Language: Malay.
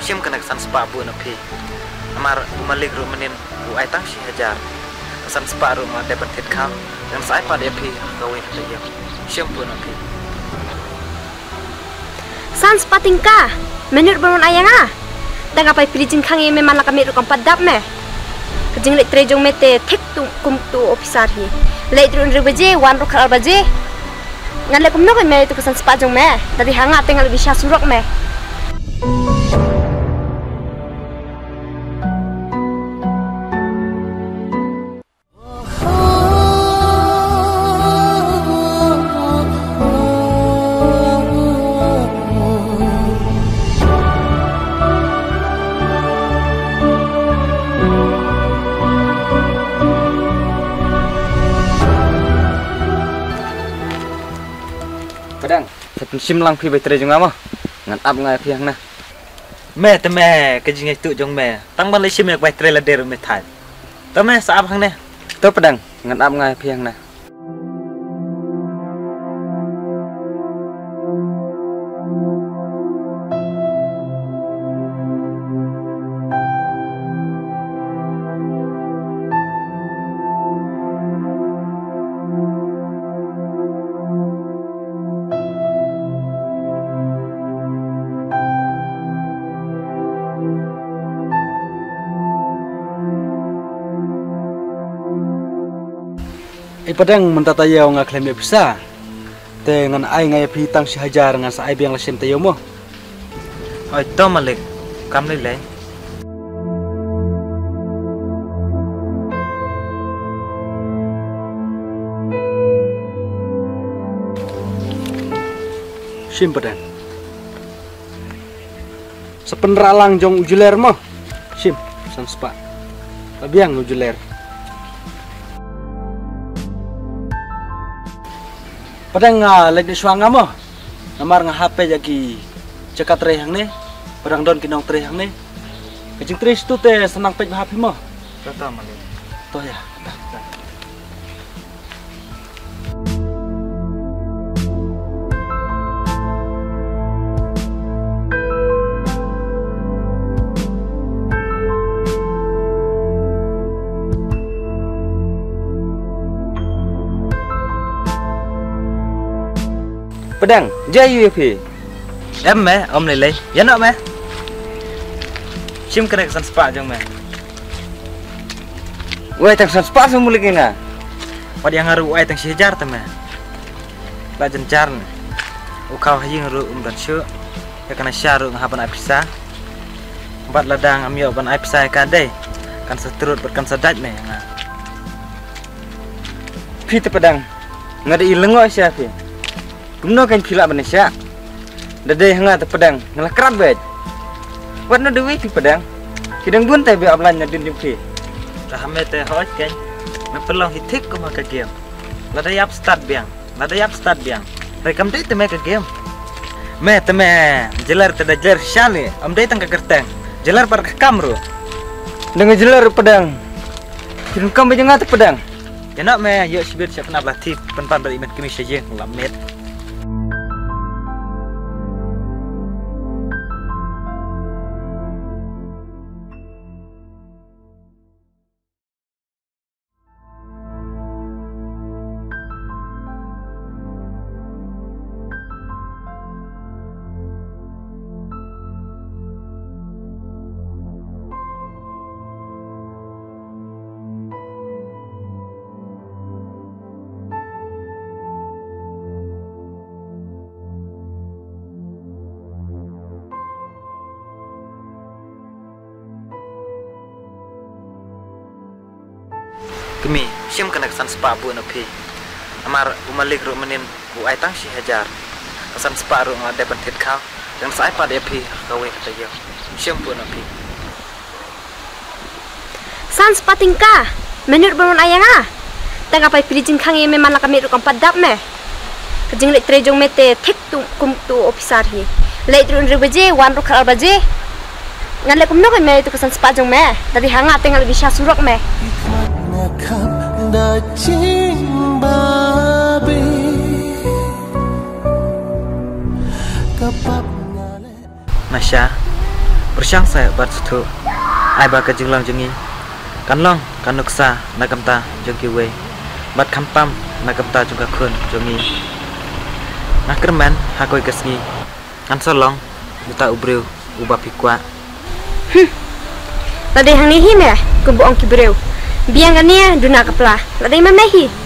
Siam kena kesan sepak bu napi. Amar umalik rumanin bu ai tang si hajar. Kesan sepak rumah dapat tit kau. Dan saya pada api kau yang terjadi. Siam bu napi. San sepak tingkah. Menurut bangun ayang ah. Dan apa pilih kang memang nak kami rukam padap me. Kejeng lek trejong mete tek tu kum tu ofisar hi. Lek turun rebaje wan rukal baje. Ngan lek kum no me itu kesan sepak jong me. Dari hangat tinggal bisa surok me. Padang, saya sim lang pi betre jong ama. Ngan ap ngai pi hang na. Me te me kejing itu jong me. Tang ban le sim yak betre la der me thai. Ta me sa ap hang ne. To padang, ngan ap ngai pi hang na. Padang mentatayau ngak klaim bisa, dengan ai ngai pi tang si hajar dengan sa ai biang lasim tayau mo. Oi to malik, kam le le. Sim padang. Sepenralang jong ujuler mo. Sim, san spa. Tabiang ujuler. Padang lagi suanga mo, namar nga HP jaki cekat rehang ne, padang don kinong trehang ne, kecing tres tu te senang pej HP mo, To malik. toh ya. Padang, jayu pi. Em me, om le le. Ya nak me. Sim kena kesan sepak jong me. Wei tang san sepak semua lagi na. Pad yang haru wei tang si hajar te me. La jencar ne. Ukau haji ngaru dan syu. Ya kena syaru ngahapan apisa. Empat ladang amyo ban apisa ka dei. Kan seterut berkan sadat me. Pi te padang. Ngada ilengo siapa? Kumno kan pila Malaysia. Dadai hanga te pedang, ngalah kerat bet. Wat no dewi pi pedang. Kidang bun te be ablan nyadin jumpi. Dah hame te hoj kan. Me pelong hitik ko maka game. Lada yap start biang. Lada yap start biang. Rekam dei te me ka game. Me te me jelar te da jelar syali. Am dei tang ka kerteng. Jelar par ka kamru. Dengan jelar pedang. Kidang kam be janga te pedang. Ya nak me yo sibir siap nak latih penpan beriman kami saja lamet. Kami siam kena kesan sepak bu napi. Amar umalik rumanin bu ai tang si hajar. Kesan sepak rumah dapat tit kau. Dan saya pada api kau yang terjadi. Siam bu napi. San sepak tingkah. Menurut bangun ayang ah. Dan apa pilih kang memang nak kami rukam padap me. Kejeng lek trejong mete tek tu kum tu ofisar hi. Lek turun rebaje wan rukal baje. Ngan lek kum no me itu kesan sepak jong me. Dari hangat tinggal bisa surok me. Masya, syang saya bat sutu ai ba ka jinglang jengi kan long kan nuksa nakamta jogi we bat kampam nakamta juga kun jongi nakerman hakoi kasngi kan solong buta ubreu ubah pikwa Ladai hang ni hi me kumbu ong kibreu biang kan ni duna kapla ladai memehi